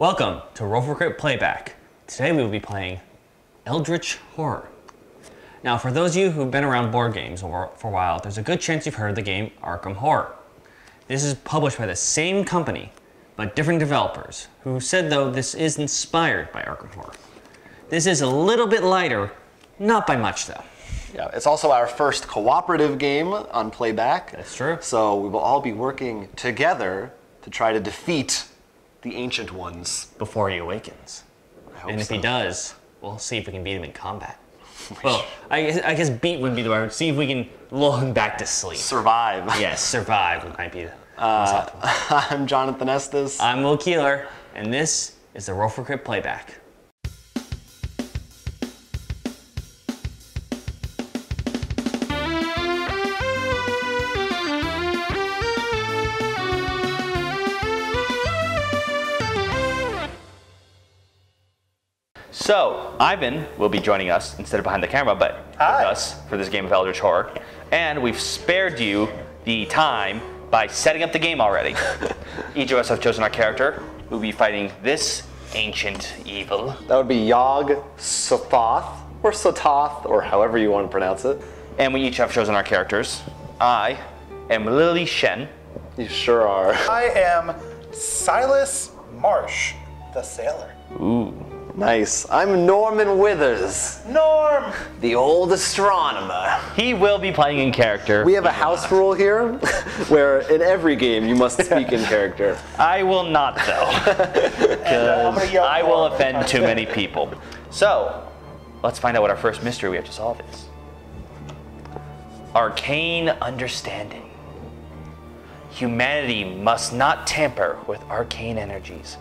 Welcome to For Crit Playback. Today we will be playing Eldritch Horror. Now, for those of you who've been around board games for a while, there's a good chance you've heard of the game Arkham Horror. This is published by the same company, but different developers, who said, though, this is inspired by Arkham Horror. This is a little bit lighter, not by much, though. Yeah, it's also our first cooperative game on Playback. That's true. So we will all be working together to try to defeat the Ancient Ones. Before he awakens. And if he does, we'll see if we can beat him in combat. Well, I guess beat wouldn't be the word. See if we can lull him back to sleep. Survive. Yes, survive might be the I'm Jonathan Estes. I'm Will Keeler, and this is the For Crit Playback. So, Ivan will be joining us instead of behind the camera, but with us for this game of Eldritch Horror. And we've spared you the time by setting up the game already. Each of us have chosen our character. We'll be fighting this ancient evil. That would be Yog-Sothoth, or Sothoth, or however you want to pronounce it. And we each have chosen our characters. I am Lily Shen. You sure are. I am Silas Marsh, the sailor. Ooh. Nice. I'm Norman Withers, Norm! the old astronomer. He will be playing in character. We have a house rule here where in every game you must speak in character. I will not, though. Because I will offend too many people. So, let's find out what our first mystery we have to solve is. Arcane understanding. Humanity must not tamper with arcane energies.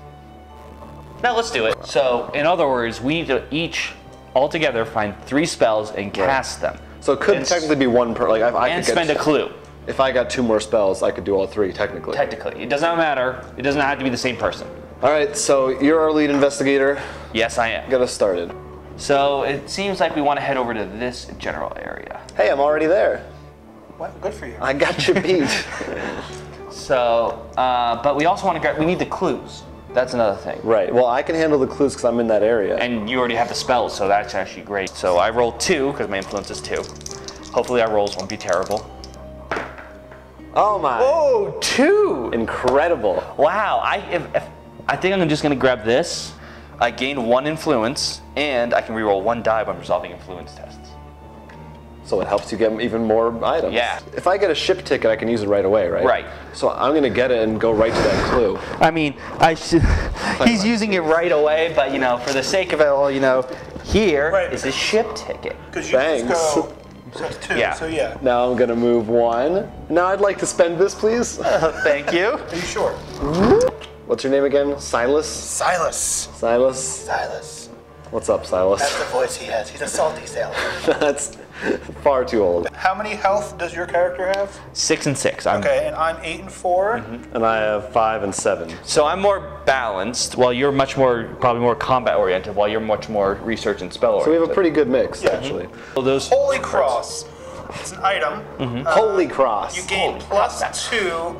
Now let's do it. So, in other words, we need to each, all together, find 3 spells and cast them. So it could technically be one per, like I And could spend a clue. If I got 2 more spells, I could do all 3 technically. Technically. It does not matter. It doesn't have to be the same person. All right, so you're our lead investigator. Yes, I am. Get us started. So, it seems like we want to head over to this general area. Hey, I'm already there. Well, good for you. I got you beat. So, but we also want to get, we need the clues. That's another thing. Right, well I can handle the clues because I'm in that area. And you already have the spells, so that's actually great. So I rolled 2, because my influence is 2. Hopefully our rolls won't be terrible. Oh my. Oh, 2! Incredible. Wow, I think I'm just going to grab this. I gain 1 influence, and I can reroll 1 die when resolving influence tests. So it helps you get even more items. Yeah. If I get a ship ticket, I can use it right away, right? Right. So I'm going to get it and go right to that clue. I mean, he's using it right away, but, you know, for the sake of it all, you know, here is a ship ticket. Because you Thanks. just go, so that's 2, Yeah. so yeah. Now I'm going to move 1. Now I'd like to spend this, please. Thank you. Are you sure? What's your name again? Silas? Silas. Silas? Silas. What's up, Silas? That's the voice he has. He's a salty sailor. That's far too old. How many health does your character have? 6 and 6. Okay, and I'm 8 and 4. And I have 5 and 7. So I'm more balanced, while you're much more, probably more combat oriented, while you're much more research and spell oriented. So we have a pretty good mix, actually. So those Holy Cross. It's an item. Holy Cross. You gain +2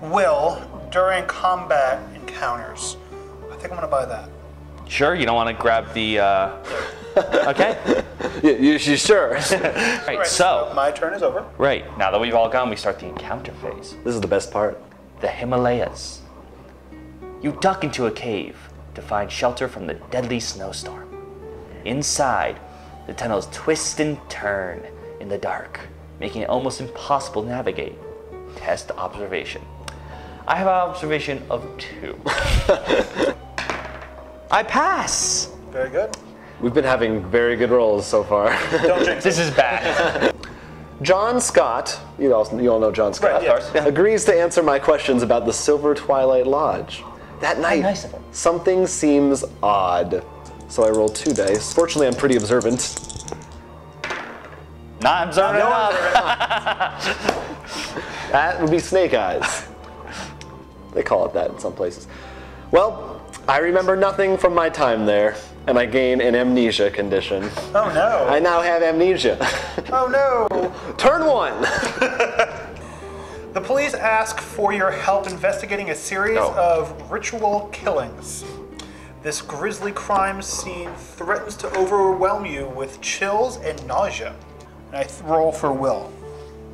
will during combat encounters. I think I'm gonna buy that. Sure, you don't want to grab the, okay. Yeah, you sure? Right, so, My turn is over. right, now that we've all gone, we start the encounter phase. This is the best part. The Himalayas. You duck into a cave to find shelter from the deadly snowstorm. Inside, the tunnels twist and turn in the dark, making it almost impossible to navigate. Test observation. I have an observation of 2. I pass! Very good. We've been having very good rolls so far. Don't jinx it. This is bad. John Scott, you all know John Scott, Right, yeah. agrees to answer my questions about the Silver Twilight Lodge. That night, nice of him. something seems odd. So I rolled 2 dice. Fortunately, I'm pretty observant. Not observant enough. That would be snake eyes. They call it that in some places. Well, I remember nothing from my time there, and I gain an amnesia condition. Oh no. I now have amnesia. Oh no. Turn 1. The police ask for your help investigating a series of ritual killings. This grisly crime scene threatens to overwhelm you with chills and nausea. And I roll for Will.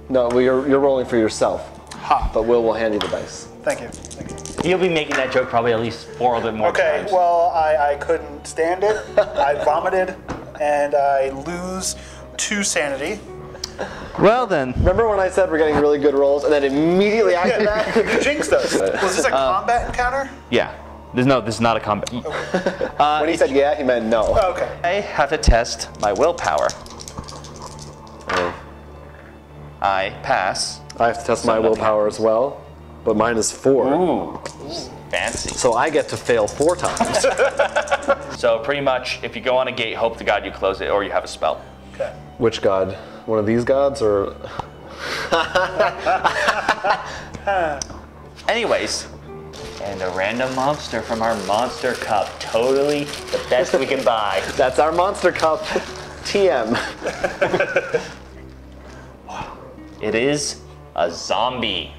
No, you're rolling for yourself. Ha. But Will hand you the dice. Thank you. Thank you. You'll be making that joke probably at least 4 other more times. Okay, well, I couldn't stand it. I vomited, and I lose 2 sanity. Well then. Remember when I said we're getting really good rolls, and then immediately after that? You jinxed us. Was this a combat encounter? Yeah. No, this is not a combat. When he said yeah, he meant no. Oh, okay. I have to test my willpower. I pass. I have to test my willpower as well, but mine is 4. Ooh, fancy. So I get to fail 4 times. So pretty much, if you go on a gate, hope to God you close it or you have a spell. Okay. Which god? One of these gods, or? Anyways, and a random monster from our monster cup. Totally the best we can buy. That's our monster cup. TM. It is a zombie.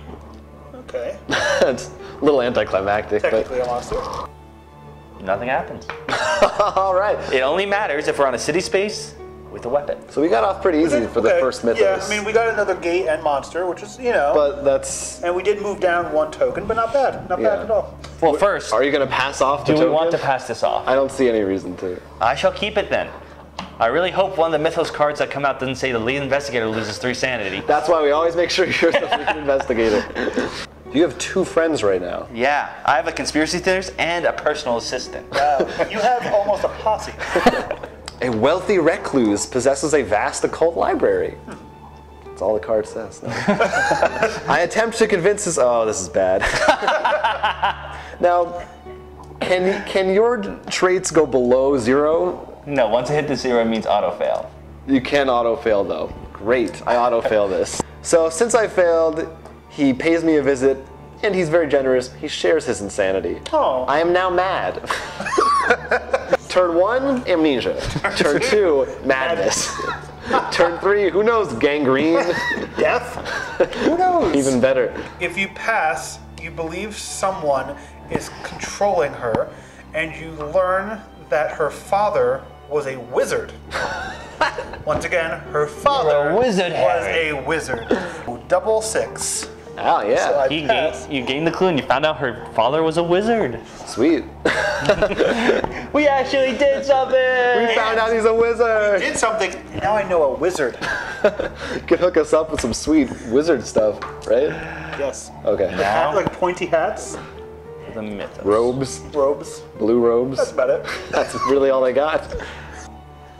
Okay. It's a little anticlimactic, but Technically a monster. Nothing happens. all right. It only matters if we're on a city space with a weapon. So we got off pretty easy for the first mythos. Yeah, I mean, we got another gate and monster, which is, But that's. and we did move down 1 token, but not bad. Not bad at all. Well, first, Are you going to pass off the do we token? want to pass this off? I don't see any reason to. I shall keep it then. I really hope one of the Mythos cards that come out doesn't say the lead investigator loses 3 sanity. That's why we always make sure you're the lead investigator. You have 2 friends right now. Yeah, I have a conspiracy theorist and a personal assistant. Wow. You have almost a posse. A wealthy recluse possesses a vast occult library. That's all the card says. No. I attempt to convince his. Oh, this is bad. Now, can your traits go below 0? No, once I hit the 0, it means auto fail. You can auto fail though. Great, I auto fail this. So since I failed, he pays me a visit, and he's very generous. He shares his insanity. Oh. I am now mad. Turn 1, amnesia. Turn 2, madness. Turn 3, who knows, gangrene. Death? Who knows? Even better. If you pass, you believe someone is controlling her, and you learn that her father was a wizard. Once again, her father You're a wizard, was Harry. a wizard. Double 6. Oh yeah, So I You passed. gained the clue and you found out her father was a wizard. sweet. We actually did something! We found out he's a wizard. Did something. Now I know a wizard. Could hook us up with some sweet wizard stuff, right? Yes. Okay. Now, Like pointy hats, the Mythos. Robes, robes. blue robes. That's about it. That's really all they got.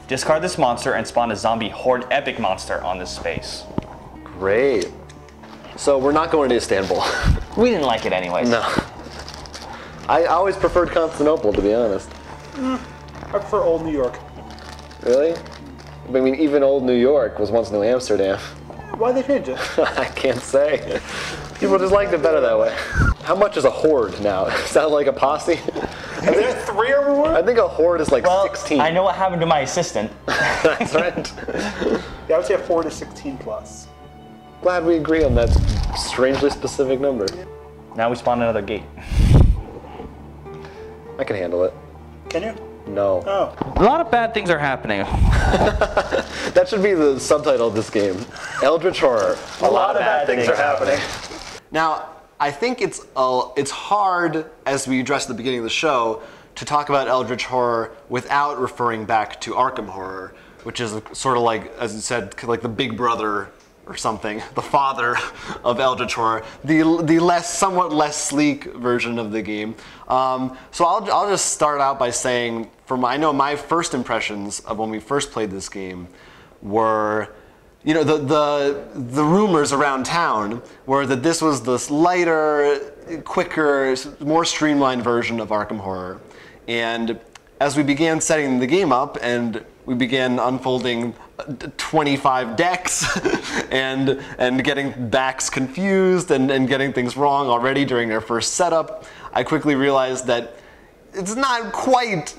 Discard this monster and spawn a zombie horde epic monster on this space. Great. So we're not going to Istanbul. We didn't like it anyways. No. I always preferred Constantinople, to be honest. I prefer old New York. Really? I mean, even old New York was once New Amsterdam. Why'd they change it? I can't say. People just liked it better that way. How much is a horde now? Is that like a posse? Is there 3 or more? I think a horde is like 16. I know what happened to my assistant. That's right. Yeah, I would say a 4 to 16 plus. Glad we agree on that strangely specific number. Now we spawn another gate. I can handle it. Can you? No. Oh. A lot of bad things are happening. That should be the subtitle of this game. Eldritch Horror. A lot of bad things are happening. Now, I think it's hard, as we addressed at the beginning of the show, to talk about Eldritch Horror without referring back to Arkham Horror, which is sort of like, as you said, like the big brother or something, the father of Eldritch Horror, the somewhat less sleek version of the game. So I'll just start out by saying, I know my first impressions of when we first played this game were, the rumors around town were that this was this lighter, quicker, more streamlined version of Arkham Horror. And as we began setting the game up and we began unfolding 25 decks and getting backs confused and getting things wrong already during our first setup, I quickly realized that it's not quite,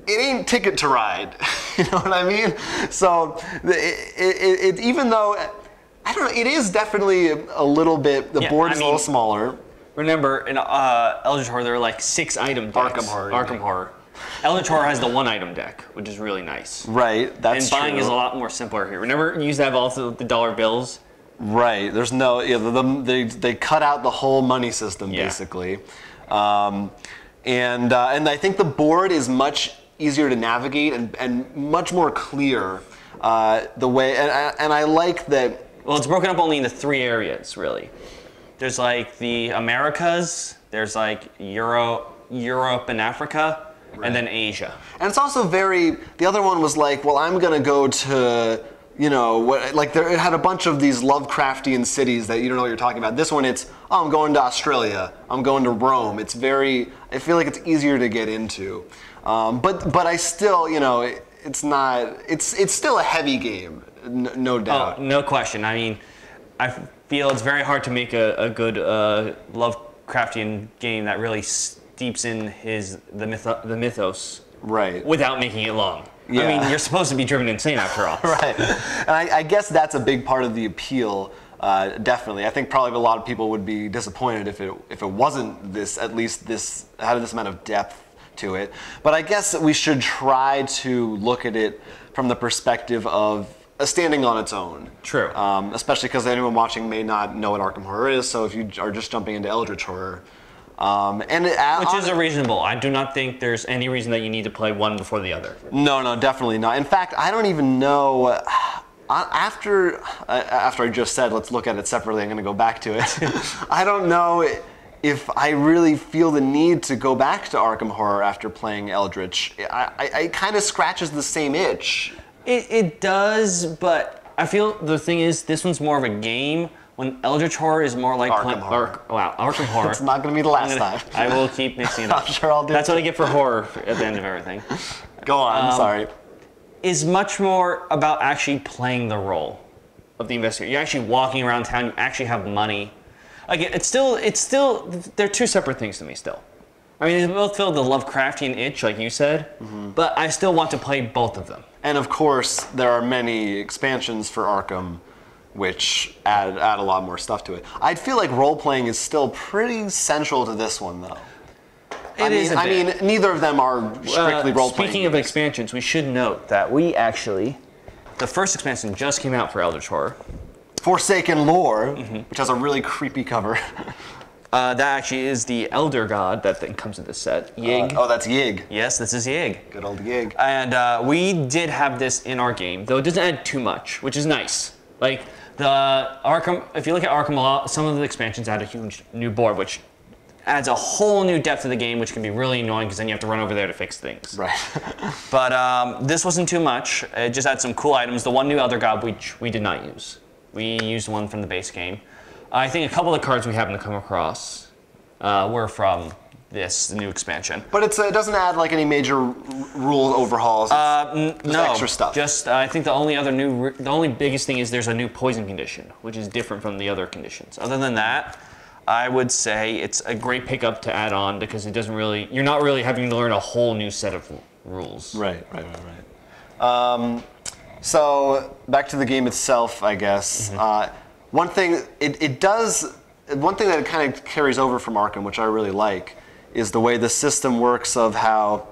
it ain't Ticket to Ride. You know what I mean? So even though I don't know. It is definitely a little bit. The board is a little smaller. Remember, in Eldritch Horror, there are like 6 item decks. Arkham Horror. Eldritch Horror has the 1 item deck, which is really nice. Right, that's true. And buying is a lot more simpler here. Remember, you used to have also the dollar bills? Right, there's no, they cut out the whole money system, basically. And I think the board is much easier to navigate and much more clear the way, and I like that. Well, it's broken up only into 3 areas, really. There's like the Americas, there's like Europe and Africa, and then Asia. And it's also the other one was like, well, I'm gonna go to, it had a bunch of these Lovecraftian cities that you don't know what you're talking about. This one, I'm going to Australia, I'm going to Rome. I feel like it's easier to get into. But I still, it's still a heavy game, no doubt. Oh, no question. I mean, I feel it's very hard to make a good Lovecraftian game that really steeps in the mythos, right, without making it long. Yeah. I mean, you're supposed to be driven insane after all. Right, and I guess that's a big part of the appeal. Definitely, I think probably a lot of people would be disappointed if it wasn't had this amount of depth to it. But I guess we should try to look at it from the perspective of standing on its own. True. Especially because anyone watching may not know what Arkham Horror is, so if you are just jumping into Eldritch Horror. Which is reasonable. I do not think there's any reason that you need to play one before the other. No, definitely not. In fact, I don't even know, after I just said let's look at it separately, I'm going to go back to it. I don't know if I really feel the need to go back to Arkham Horror after playing Eldritch. It kind of scratches the same itch. It does, but I feel the thing is, this one's more of a game, when Eldritch Horror is more like Arkham Horror. Arkham Horror. It's not going to be the last time. I will keep mixing it up. I'm sure I'll do That's what I get for horror at the end of everything. Go on, sorry. Is much more about actually playing the role of the investigator. You're actually walking around town, you actually have money. Again, it's still, they're 2 separate things to me still. I mean, they both fill the Lovecraftian itch, like you said, but I still want to play both of them. And of course, there are many expansions for Arkham, which add a lot more stuff to it. I feel like role-playing is still pretty central to this one, though. I mean, neither of them are strictly role-playing. Speaking of expansions, we should note that the first expansion just came out for Eldritch Horror. Forsaken Lore, which has a really creepy cover. That actually is the Elder God that comes with this set. Yig. That's Yig. Yes, this is Yig. Good old Yig. And we did have this in our game, though it doesn't add too much, which is nice. Like, if you look at Arkham, some of the expansions add a huge new board, which adds a whole new depth to the game, which can be really annoying because then you have to run over there to fix things. Right. But this wasn't too much. It just had some cool items. The one new Elder God which we did not use. We used one from the base game. I think a couple of the cards we happened to come across were from the new expansion. But it doesn't add like any major rule overhauls. It's no, extra stuff. Just I think the only biggest thing is there's a new poison condition, which is different from the other conditions. Other than that, I would say it's a great pickup to add on because you're not really having to learn a whole new set of rules. Right. So back to the game itself, I guess. One thing that it kind of carries over from Arkham, which I really like, is the way the system works of how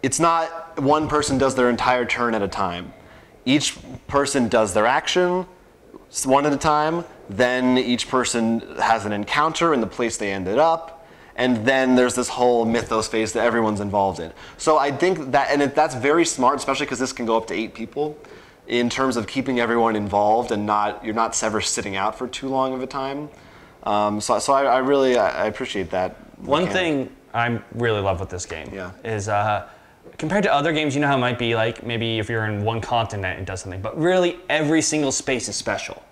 it's not one person does their entire turn at a time. Each person does their action one at a time, then each person has an encounter in the place they ended up, and then there's this whole mythos phase that everyone's involved in. So I think that's very smart, especially because this can go up to 8 people, in terms of keeping everyone involved and you're not ever sitting out for too long of a time. So I really appreciate that. One thing I really love with this game is compared to other games, you know how it might be like maybe if you're in one continent it does something, but really every single space is special.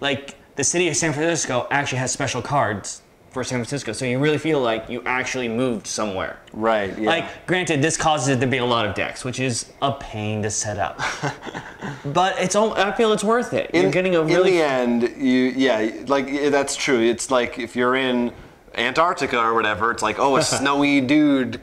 Like the city of San Francisco actually has special cards for San Francisco, so you really feel like you actually moved somewhere. Right, yeah. Like, granted, this causes it to be a lot of decks, which is a pain to set up. But I feel it's worth it. You're getting a really... In the end, that's true. It's like if you're in Antarctica or whatever, it's like, oh, a snowy dude,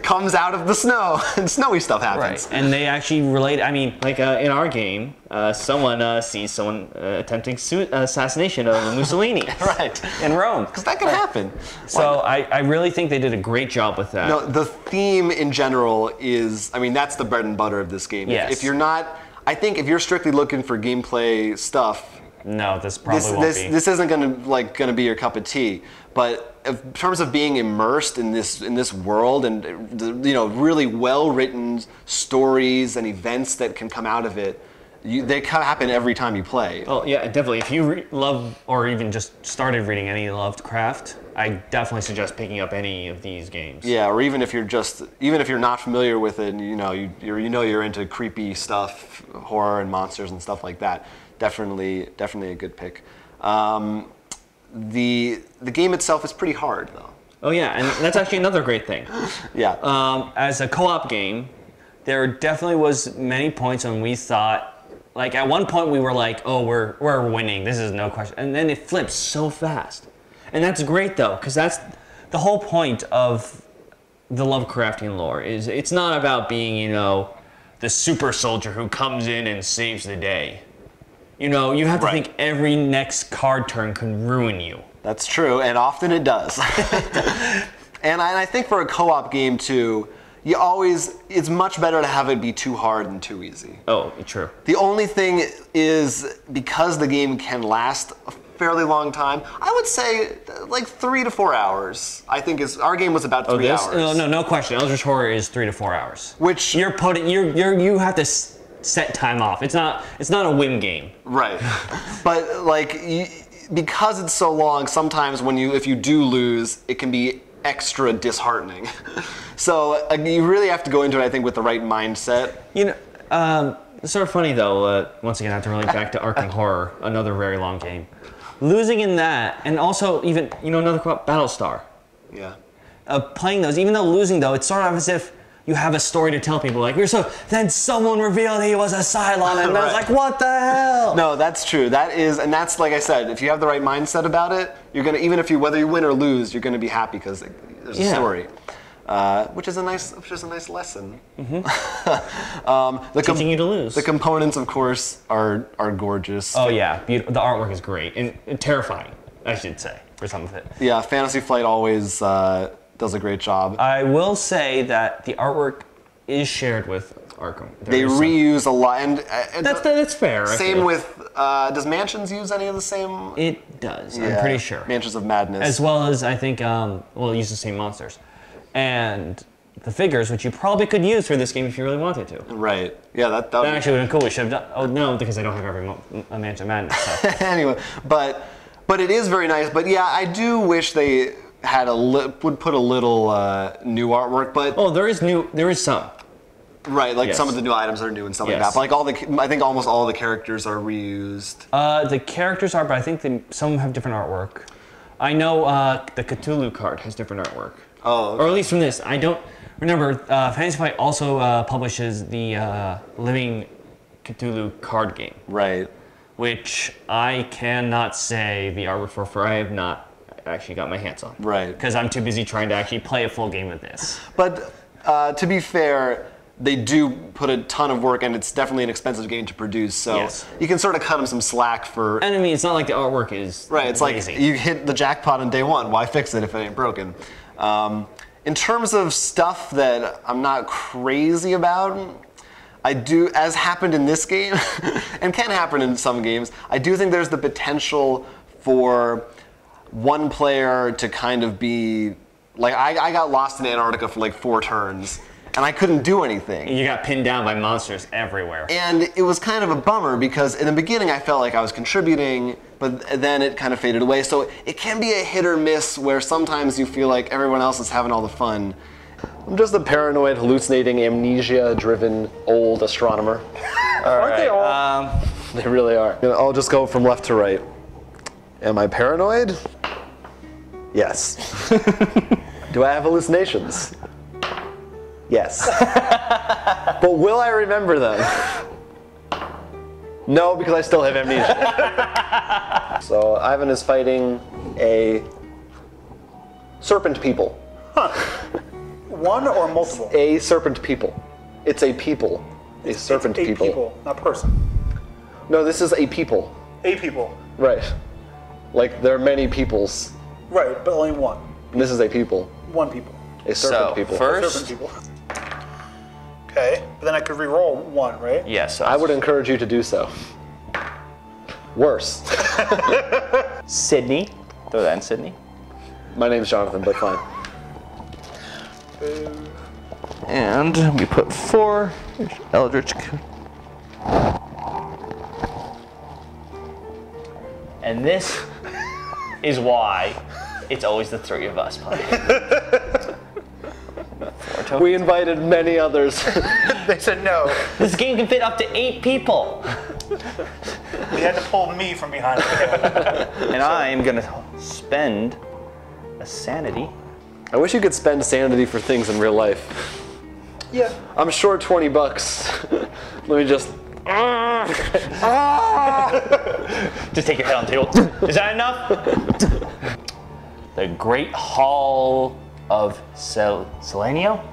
comes out of the snow and snowy stuff happens. Right, and they actually relate. I mean, like in our game, someone sees someone attempting assassination of Mussolini. Right. In Rome. Because that can happen. So I really think they did a great job with that. No, the theme in general is, I mean, that's the bread and butter of this game. Yes. If you're not, I think if you're strictly looking for gameplay stuff, no, this probably won't be. This isn't gonna be your cup of tea. But in terms of being immersed in this world and really well written stories and events that can come out of it, they kind of happen every time you play. Oh yeah, definitely. If you love or even just started reading any Lovecraft, I definitely suggest picking up any of these games. Yeah, or even if you're not familiar with it, and you're into creepy stuff, horror and monsters and stuff like that. Definitely a good pick. The game itself is pretty hard though. Oh yeah, and that's actually another great thing. Yeah. As a co-op game, there definitely was many points when we thought, like at one point we were like, oh, we're winning. This is no question. And then it flips so fast, and that's great though, because that's the whole point of the Lovecraftian lore. Is it's not about being the super soldier who comes in and saves the day. You have to think every next card turn can ruin you. That's true, and often it does. And I think for a co-op game too, it's much better to have it be too hard than too easy. Oh, true. The only thing is, because the game can last a fairly long time, I would say like 3 to 4 hours. I think our game was about 3 hours. No question. Eldritch Horror is 3 to 4 hours. Which you have to set time off. It's not a whim game. Right. But because it's so long, sometimes if you do lose, it can be extra disheartening. So you really have to go into it, I think, with the right mindset. It's sort of funny though. Once again, I have to relate back to Arkham Horror, another very long game. Losing in that, and also even another quote, Battlestar. Yeah. Playing those, even though losing though, it's sort of as if you have a story to tell people. Then someone revealed he was a Cylon, and I was like, what the hell? No, that's true. That's like I said, if you have the right mindset about it, you're gonna, whether you win or lose, you're gonna be happy because there's a story. Which is a nice lesson. Mm-hmm. Teaching you to lose. The components, of course, are gorgeous. Oh yeah, the artwork is great and terrifying, I should say, for some of it. Yeah, Fantasy Flight always does a great job. I will say that the artwork is shared with Arkham. They reuse a lot, and that's fair. Same with. Does Mansions use any of the same? It does. I'm pretty sure. Mansions of Madness, as well as I think it uses the same monsters, and the figures, which you probably could use for this game if you really wanted to. Right. Yeah. That actually would have been cool. We should have done. Oh no, because I don't have every Mansion of Madness. So. Anyway, but it is very nice. But yeah, I do wish they would put a little new artwork, but there is some. Right, some of the new items are new and stuff like that. But I think almost all the characters are reused. The characters are, but I think some have different artwork. I know the Cthulhu card has different artwork. Oh. Okay. Or at least from this. I don't remember. Fantasy Flight also publishes the Living Cthulhu card game. Right. Which I cannot say the artwork for I have not actually got my hands on. Right. Because I'm too busy trying to actually play a full game of this. But to be fair, they do put a ton of work, and it's definitely an expensive game to produce, so you can sort of cut them some slack for... And I mean, it's not like the artwork is it's amazing. Like you hit the jackpot on day one. Why fix it if it ain't broken? In terms of stuff that I'm not crazy about, I do, as happened in this game, and can happen in some games, I do think there's the potential for one player to kind of be... Like, I got lost in Antarctica for like 4 turns, and I couldn't do anything. You got pinned down by monsters everywhere. And it was kind of a bummer because in the beginning I felt like I was contributing, but then it kind of faded away. So it can be a hit or miss where sometimes you feel like everyone else is having all the fun. I'm just a paranoid, hallucinating, amnesia-driven old astronomer. Aren't they all? They really are. I'll just go from left to right. Am I paranoid? Yes. Do I have hallucinations? Yes. But will I remember them? No, because I still have amnesia. So Ivan is fighting a serpent people. Huh. One or multiple? A serpent people. It's a people. A serpent it's a people. Not person. No, this is a people. A people. Right. Like, there are many peoples. Right, but only one. And this is a people. One people. A serpent people. First, Serpent people. Okay, but then I could re-roll one, right? yes. I would encourage you to do so. Worse. Sydney. Throw that in Sydney. My name's Jonathan, but fine. And we put 4 Eldritch. And this is why it's always the 3 of us playing. We invited many others. They said no. This game can fit up to 8 people. We had to pull me from behind the table. And I am gonna spend a sanity. I wish you could spend sanity for things in real life. Yeah. I'm short 20 bucks. Let me just... Just take your head on the table. Is that enough? The Great Hall of Selenio?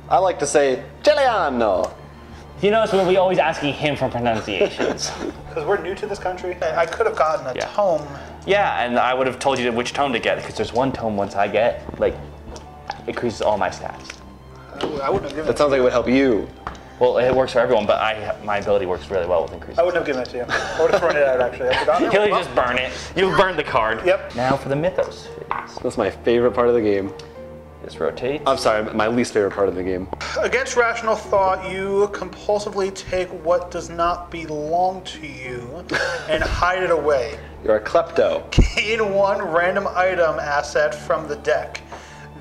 I like to say, Giuliano. You notice when we always asking him for pronunciations. Because we're new to this country. I could have gotten a Yeah. tome. Yeah, and I would have told you which tome to get, because there's one tome once I get, like, it increases all my stats. I wouldn't have given That it. sounds like it would help you. Well, it works for everyone, but my ability works really well with increases. I wouldn't have given it to you. I would have thrown it out, actually. I forgot. He'll just burn it. You burned the card. Yep. Now for the mythos. That's my favorite part of the game. Just rotate. I'm sorry, my least favorite part of the game. Against rational thought, you compulsively take what does not belong to you and hide it away. You're a klepto. Gain 1 random item asset from the deck.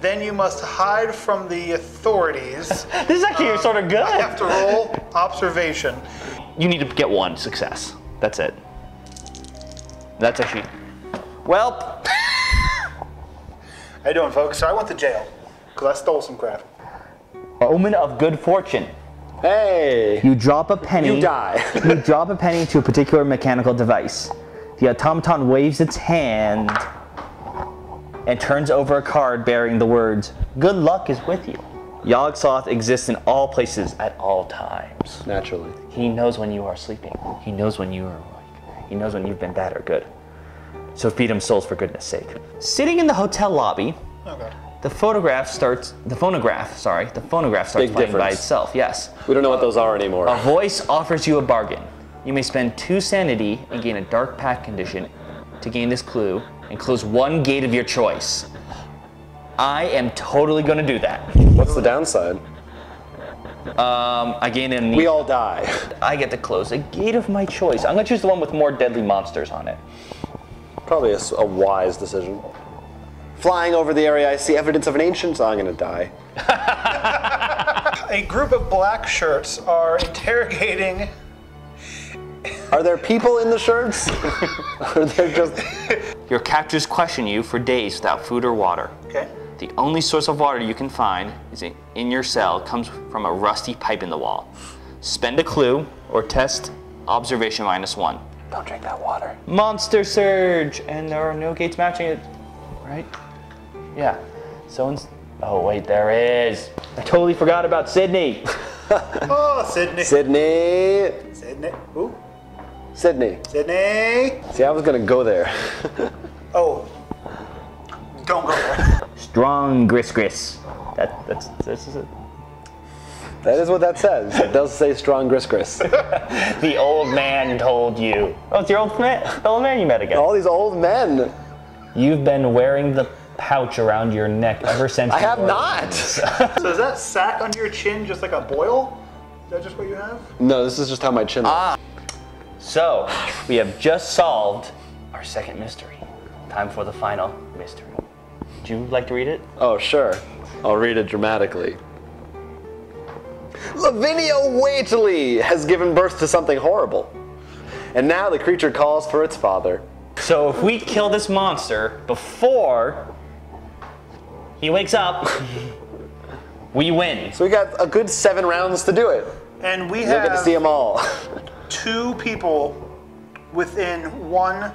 Then you must hide from the authorities. This is actually sort of good. I have to roll observation. You need to get 1 success. That's it. That's actually. Well. How you doing, folks? So I went to jail because I stole some crap. Omen of good fortune. Hey! You drop a penny. You die. You drop a penny to a particular mechanical device. The automaton waves its hand and turns over a card bearing the words, "Good luck is with you." Yog-Sothoth exists in all places at all times. Naturally. He knows when you are sleeping. He knows when you are awake. He knows when you've been bad or good. So feed him souls for goodness sake. Sitting in the hotel lobby, Okay. the phonograph starts playing by difference. itself, yes. We don't know what those are anymore. A voice offers you a bargain. You may spend 2 sanity and gain a dark pact condition to gain this clue and close 1 gate of your choice. I am totally gonna do that. What's the downside? I gain an. We all die. I get to close a gate of my choice. I'm gonna choose the one with more deadly monsters on it. Probably a wise decision. Flying over the area, I see evidence of an ancient... So I'm gonna die. A group of black shirts are interrogating. Are there people in the shirts? Or they're just... Your captors question you for days without food or water. Okay. The only source of water you can find is in your cell comes from a rusty pipe in the wall. Spend a clue or test observation -1. Don't drink that water. Monster surge, and there are no gates matching it, right? Yeah. Oh wait, there is. I totally forgot about Sydney. Oh, Sydney. Sydney! Sydney. Who? Sydney. Sydney. See, I was gonna go there. Oh. Don't go there. Strong gris. This is it. That is what that says. It does say strong gris. The old man told you. Oh, it's your old man you met again. All these old men. You've been wearing the pouch around your neck ever since. I have not. So is that sack under your chin just like a boil? Is that just what you have? No, this is just how my chin looks. So, we have just solved our second mystery. Time for the final mystery. Would you like to read it? Oh, sure. I'll read it dramatically. Lavinia Waitley has given birth to something horrible. And now the creature calls for its father. So if we kill this monster before he wakes up, we win. So we got a good 7 rounds to do it. And we You'll get to see have them all. 2 people within 1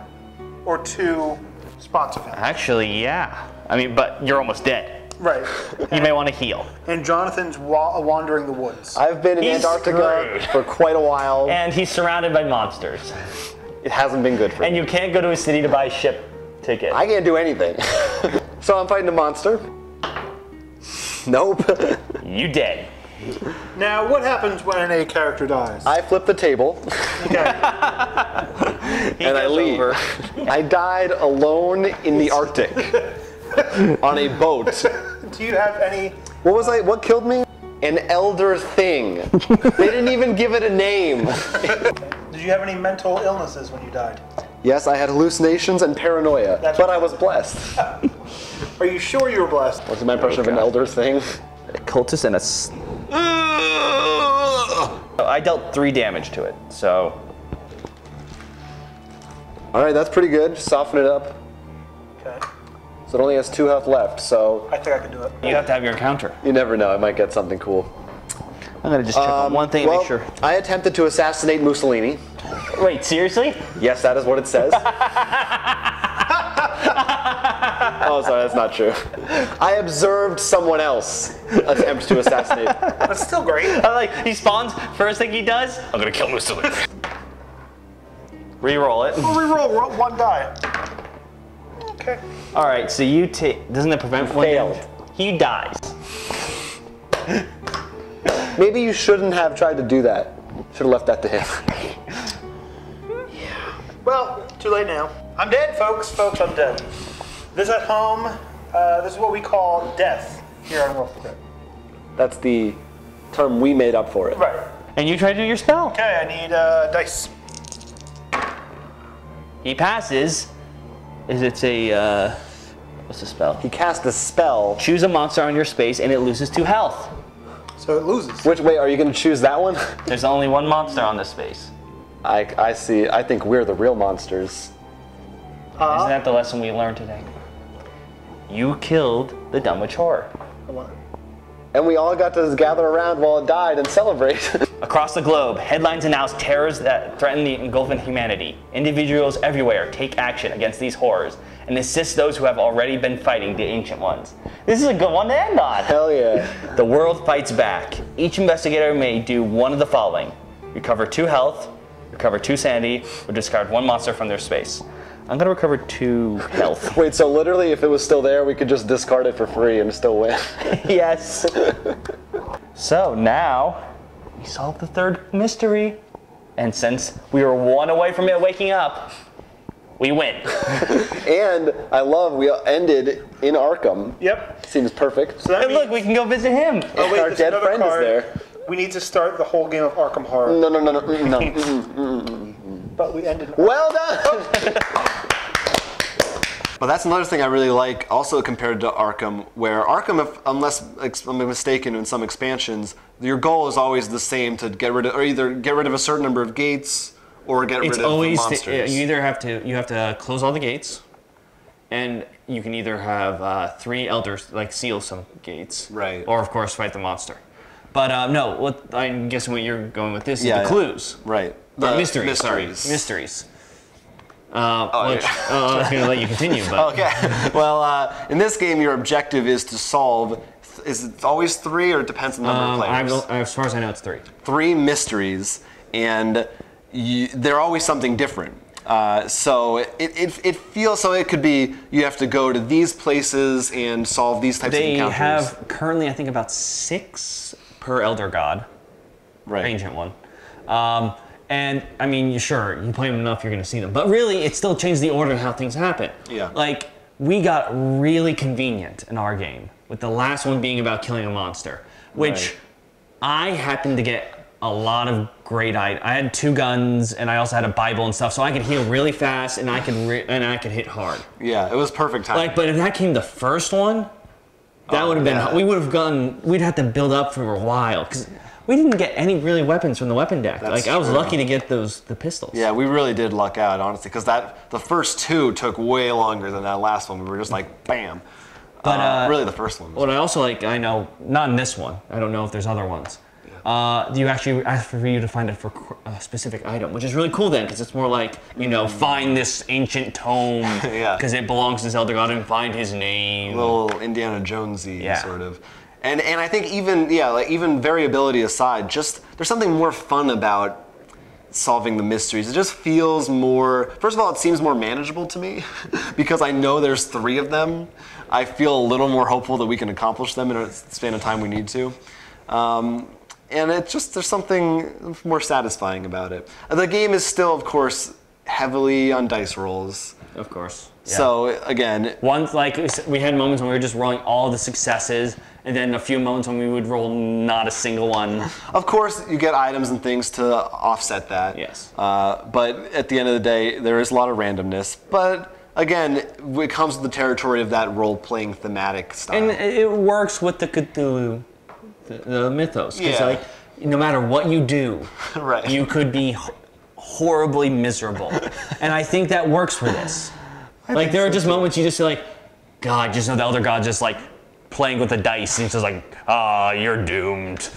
or 2 spots of him. Actually, yeah. I mean, but you're almost dead. Right. You may want to heal. And Jonathan's wandering the woods. I've been in He's Antarctica screwed. for quite a while. And he's surrounded by monsters. It hasn't been good for And me. you can't go to a city to buy a ship ticket. I can't do anything. So I'm fighting a monster. Nope. You dead. Now, what happens when a character dies? I flip the table Okay. and I leave. I died alone in the Arctic on a boat. Do you have any... What killed me? An elder thing. They didn't even give it a name. Did you have any mental illnesses when you died? Yes, I had hallucinations and paranoia, but I was blessed. Are you sure you were blessed? What's my impression of an elder thing? A cultist and I dealt 3 damage to it, so... Alright, that's pretty good. Soften it up. Okay. So it only has 2 health left, so I think I can do it. You have to have your encounter. you never know, I might get something cool. I'm gonna just check on one thing and Well, make sure. I attempted to assassinate Mussolini. Wait, seriously? Yes, that is what it says. Oh, sorry, that's not true. I observed someone else attempt to assassinate. That's still great. He spawns, first thing he does, I'm gonna kill Mussolini. Reroll it. We'll reroll 1 die. Okay. Alright, so you take, doesn't it prevent one failed. damage? He dies. Maybe you shouldn't have tried to do that. Should have left that to him. Well, too late now. I'm dead, folks. Folks, I'm dead. This at home, this is what we call death here on For Crit. That's the term we made up for it. Right. And you try to do your spell. Okay, I need dice. He passes. It's a, what's the spell? He cast a spell. Choose a monster on your space and it loses 2 health. So it loses. Which way, are you going to choose that one? There's only 1 monster on this space. I see. I think we're the real monsters. Isn't that the lesson we learned today? You killed the Dunwich Horror. And we all got to gather around while it died and celebrate. Across the globe, headlines announce terrors that threaten the engulfing humanity. Individuals everywhere take action against these horrors and assist those who have already been fighting the ancient ones. This is a good one to end on. Hell yeah. The world fights back. Each investigator may do one of the following. Recover 2 health, recover 2 sanity, or discard 1 monster from their space. I'm gonna recover 2 health. Wait, so literally if it was still there, we could just discard it for free and still win. Yes. So now, we solved the 3rd mystery. And since we were 1 away from it waking up, we win. And I love we ended in Arkham. Yep. Seems perfect. So that And means, look, we can go visit him. oh wait, our there's dead another friend is card. there. We need to start the whole game of Arkham Horror. No. But we ended. Well done! But that's another thing I really like, also compared to Arkham, where Arkham, unless I'm mistaken, in some expansions, your goal is always the same: to get rid of, or either get rid of a certain number of gates, or get rid It's of always monsters. you either have to close all the gates, and you can either have 3 elders seal some gates, Right. Or of course fight the monster. But no, what I'm guessing what you're going with this is the clues, Right. The mysteries. Sorry, mysteries. I was going to let you continue, but Okay. Well, in this game, your objective is to solve. Is it always 3, or it depends on the number of players? as far as I know, it's 3. 3 mysteries, and they're always something different. So it feels so it could be you have to go to these places and solve these types of encounters. They have currently, I think, about 6 per elder god, right. ancient one. And I mean, sure, you play them enough, you're going to see them. But really, it still changed the order of how things happen. Yeah. Like, we got really convenient in our game, with the last one being about killing a monster, which I happened to get a lot of great items. I had 2 guns, and I also had a Bible and stuff, so I could heal really fast, and I could hit hard. Yeah, it was perfect time. But if that came the first one, that would have been. We would have gone. We'd have to build up for a while because we didn't get any really weapons from the weapon deck. That's I was true. lucky to get the pistols. Yeah, we really did luck out, honestly, because the first 2 took way longer than that last one. We were just like, bam. But really, the first one. What I also like, I know not in this one. I don't know if there's other ones, You actually ask for you to find a specific item, which is really cool then, because it's more like, find this ancient tome, because it belongs to this elder god, and find his name. A little Indiana Jonesy sort of. And I think even variability aside, just there's something more fun about solving the mysteries. It just feels more, first of all, it seems more manageable to me because I know there's 3 of them. I feel a little more hopeful that we can accomplish them in a span of time we need to. And it's just, there's something more satisfying about it. The game is still, of course, heavily on dice rolls. Of course. Yeah. So again, once we had moments when we were just rolling all the successes, and then a few moments when we would roll not a single one. Of course, you get items and things to offset that. Yes. But at the end of the day, there is a lot of randomness. But again, it comes with the territory of that role-playing thematic style. And it works with the Cthulhu, the mythos. Because no matter what you do, right. you could be horribly miserable. And I think that works for this. There are just moments you just feel like, God, just know the Elder God just playing with the dice, and he's just like, you're doomed.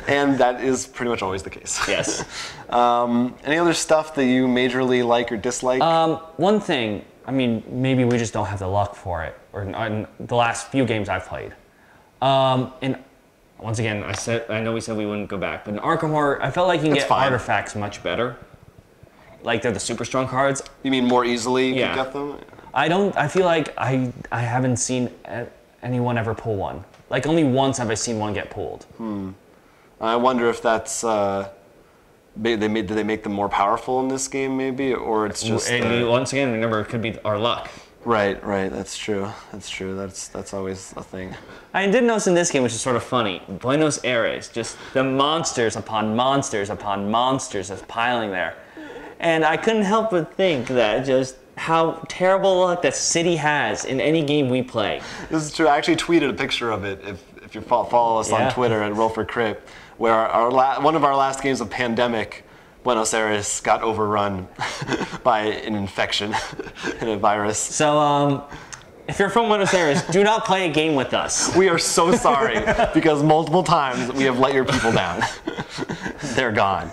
And that is pretty much always the case. Yes. Any other stuff that you majorly like or dislike? One thing, maybe we just don't have the luck for it, or in the last few games I've played. And once again, I know we said we wouldn't go back, but in Arkham Horror, I felt like you can get artifacts much better. Like they're the super strong cards. You mean more easily you can get them? I feel like I haven't seen anyone ever pull one. Like only once have I seen one get pulled. I wonder if that's did they make them more powerful in this game maybe, or it's just once again, remember, it could be our luck. Right, that's true. That's always a thing. I did notice in this game, which is sort of funny, Buenos Aires, just the monsters upon monsters upon monsters that's piling there. And I couldn't help but think that just how terrible luck that city has in any game we play. This is true. I actually tweeted a picture of it, if you follow us on Twitter at For Crit, where one of our last games of Pandemic, Buenos Aires got overrun by an infection and a virus. So, if you're from Buenos Aires, do not play a game with us. We are so sorry, because multiple times we have let your people down. They're gone.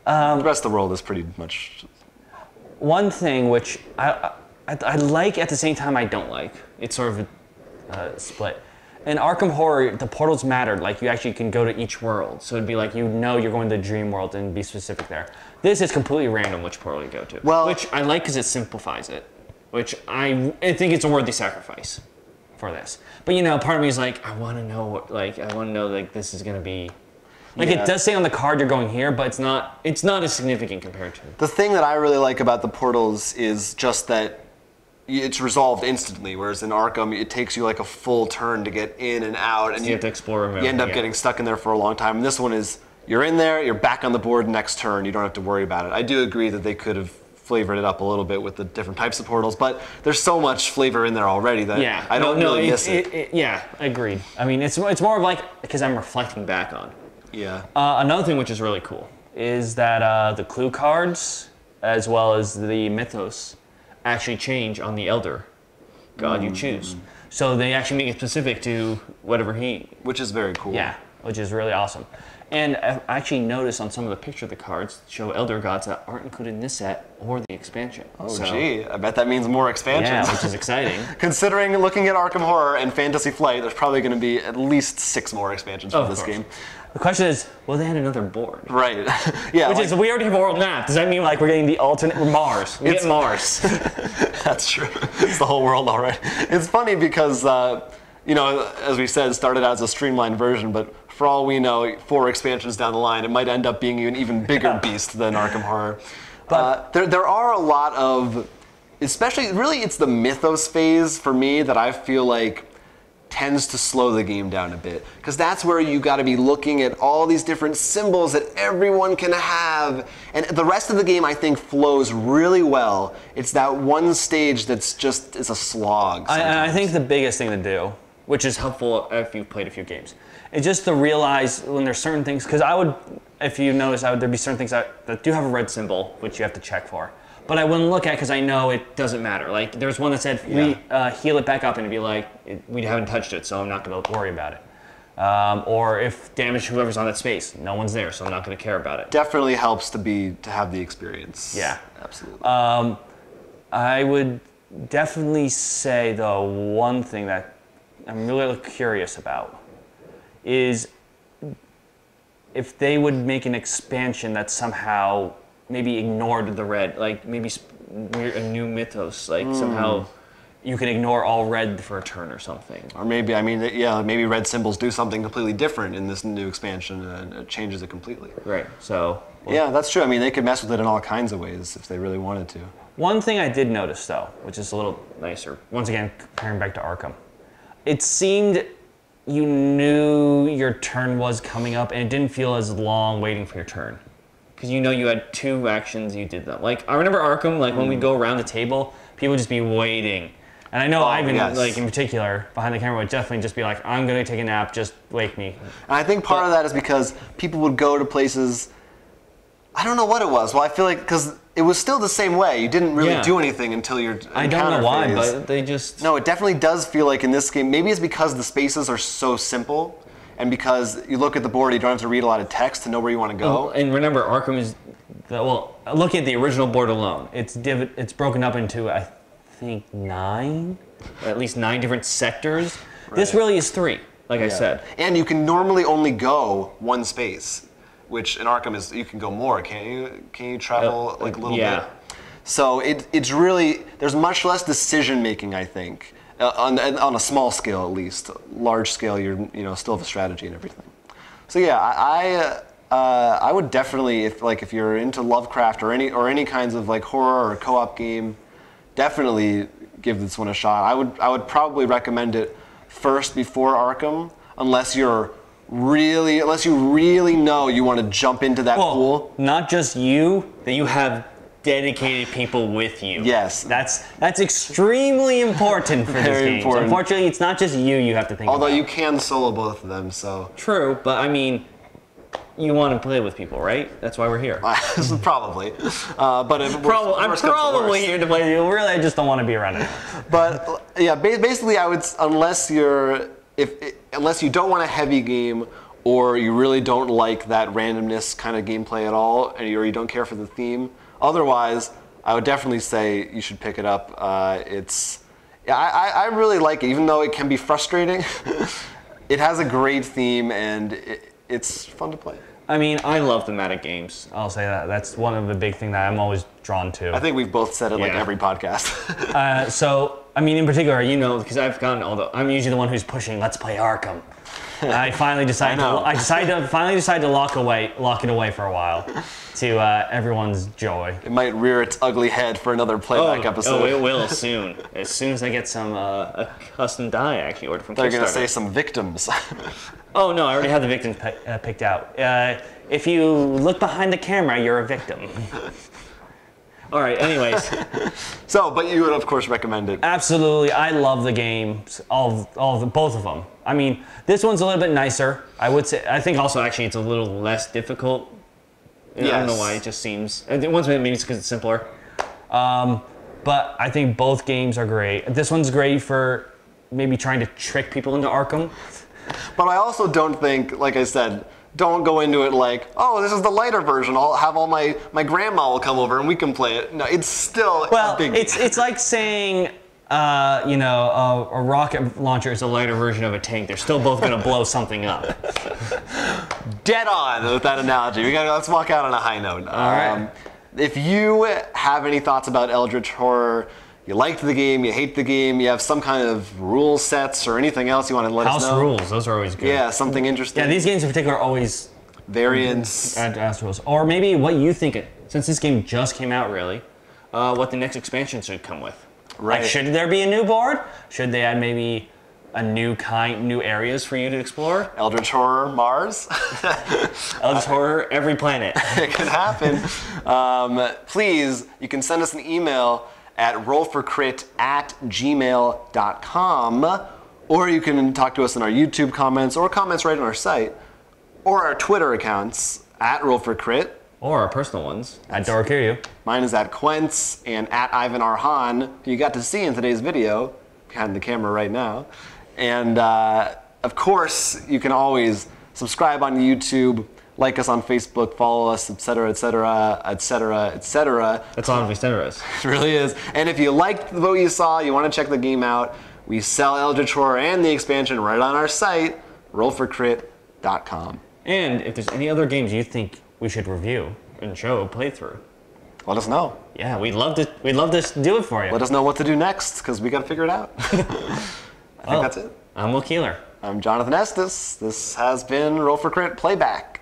The rest of the world is pretty much... One thing which I like, at the same time I don't like, it's sort of a split. In Arkham Horror, the portals mattered. Like, you actually can go to each world. So it'd be like, you're going to the dream world and be specific there. This is completely random which portal you go to. Well, which I like because it simplifies it. Which I think it's a worthy sacrifice for this. But part of me is like, I want to know this is going to be... it does say on the card you're going here, but it's not as significant compared to... The thing that I really like about the portals is just that it's resolved instantly, whereas in Arkham, it takes you like a full turn to get in and out. And you have to explore them. You end up getting stuck in there for a long time. And this one is, you're in there, you're back on the board next turn, you don't have to worry about it. I do agree that they could have flavored it up a little bit with the different types of portals, but there's so much flavor in there already that I don't really miss it. Yeah, agreed. It's more of because I'm reflecting back on. Yeah. Another thing which is really cool is that the clue cards, as well as the mythos, actually change on the Elder God you choose. So they actually make it specific to whatever Which is very cool. Yeah, which is really awesome. And I actually noticed on some of the picture of the cards show Elder Gods that aren't included in this set or the expansion. Gee, I bet that means more expansions. Yeah, which is exciting. Considering looking at Arkham Horror and Fantasy Flight, there's probably going to be at least 6 more expansions for this game. The question is, will they add another board? Right. Yeah. Which is, we already have a world map. Does that mean we're getting the alternate Mars? We get Mars. That's true. It's the whole world already. It's funny because, as we said, it started out as a streamlined version, but for all we know, 4 expansions down the line, it might end up being an even bigger beast than Arkham Horror. But there are a lot of, especially, really it's the mythos phase for me that I feel like tends to slow the game down a bit, because that's where you got to be looking at all these different symbols that everyone can have, and the rest of the game I think flows really well. It's that one stage that's just a slog. I think the biggest thing to do, which is helpful if you've played a few games, is just to realize when there's certain things, because if you notice, there'd be certain things that do have a red symbol, which you have to check for. But I wouldn't look at because I know it doesn't matter. Like, there's one that said, heal it back up, and it'd be like, we haven't touched it, so I'm not going to worry about it. or if damage whoever's on that space. No one's there, so I'm not going to care about it. Definitely helps to have the experience. Yeah. Absolutely. I would definitely say, though, one thing that I'm really curious about is if they would make an expansion that somehow maybe ignored the red, like maybe a new mythos, like somehow you can ignore all red for a turn or something. Or maybe, maybe red symbols do something completely different in this new expansion and it changes it completely. Right, so... Yeah, that's true. I mean, they could mess with it in all kinds of ways if they really wanted to. One thing I did notice, though, which is a little nicer, once again, comparing back to Arkham, it seemed you knew your turn was coming up and it didn't feel as long waiting for your turn. Because you know you had 2 actions, you did them. Like, I remember Arkham, like when we go around the table, people would just be waiting. And I know Ivan, like in particular, behind the camera would definitely just be like, I'm going to take a nap, just wake me. And I think part of that is because people would go to places, I don't know what it was. Well, I feel like, because it was still the same way. You didn't really do anything until your encounter I don't know why, phase. but they just... No, it definitely does feel like in this game, maybe it's because the spaces are so simple, and because you look at the board, you don't have to read a lot of text to know where you want to go. And remember, Arkham is... looking at the original board alone, it's broken up into, I think, 9? Or at least 9 different sectors. Right. This really is 3, like I said. And you can normally only go 1 space, which in Arkham is you can go more, can't you? Can you travel like a little bit? So it's really, there's much less decision making, I think, on a small scale at least. Large scale, you're still have a strategy and everything. So yeah, I would definitely, if you're into Lovecraft or any kinds of like horror or co-op game, definitely give this one a shot. I would probably recommend it first before Arkham, unless you really know you want to jump into that pool. Not just you, that you have dedicated people with you. Yes. That's extremely important for this game. So unfortunately, it's not just you have to think about. Although you can solo both of them, so. True, but I mean, you want to play with people, right? That's why we're here. Probably. But if I'm probably here to play with you. Really, I just don't want to be around it. But yeah, basically, I would, unless you don't want a heavy game, or you really don't like that randomness kind of gameplay at all, or you don't care for the theme. Otherwise, I would definitely say you should pick it up. I really like it, even though it can be frustrating. It has a great theme, and it's fun to play. I mean, I love thematic games. I'll say that. That's one of the big things that I'm always drawn to. I think we've both said it like every podcast. So, I mean, in particular, because I've gotten I'm usually the one who's pushing, let's play Arkham. I finally decided to lock it away for a while, to everyone's joy. It might rear its ugly head for another playback episode. Oh, it will soon. As soon as I get some a custom die, I actually ordered from Kickstarter. They're going to say some victims. Oh no, I already have the victims picked out. If you look behind the camera, you're a victim. All right, anyways. But you would of course recommend it. Absolutely, I love the games, both of them. I mean, this one's a little bit nicer. I would say. I think also actually it's a little less difficult. I don't know why. It just seems. Once maybe it's because it's simpler. But I think both games are great. This one's great for maybe trying to trick people into Arkham. But I also don't think, like I said, don't go into it like, oh, this is the lighter version. I'll have all my grandma will come over and we can play it. No, it's still a big... it's like saying, a rocket launcher is a lighter version of a tank. They're still both going to blow something up. Dead on with that analogy. Let's walk out on a high note. All right. If you have any thoughts about Eldritch Horror, you liked the game, you hate the game, you have some kind of rule sets or anything else you want to let us know. House rules, those are always good. Yeah, something interesting. Yeah, these games in particular are always... variants. Add rules. Or maybe what you think, since this game just came out really, what the next expansion should come with. Right. Like, should there be a new board? Should they add maybe a new areas for you to explore? Eldritch Horror Mars. Eldritch Horror every planet. It can happen. Please, you can send us an email at rollforcrit@gmail.com, or you can talk to us in our YouTube comments or comments right on our site, or our Twitter accounts at rollforcrit. Or our personal ones, at Dorokiryu. Mine is at Quentz and at Ivan Arhan, who you got to see in today's video, behind the camera right now. And of course, you can always subscribe on YouTube, like us on Facebook, follow us, etc., etc., etc., etc. That's all we said. It really is. And if you liked what you saw, you want to check the game out, we sell Eldritch Horror and the expansion right on our site, rollforcrit.com. And if there's any other games you think we should review and show a playthrough, let us know. Yeah, we'd love to do it for you. Let us know what to do next, because we got to figure it out. I think that's it. I'm Will Keeler. I'm Jonathan Estes. This has been Roll for Crit Playback.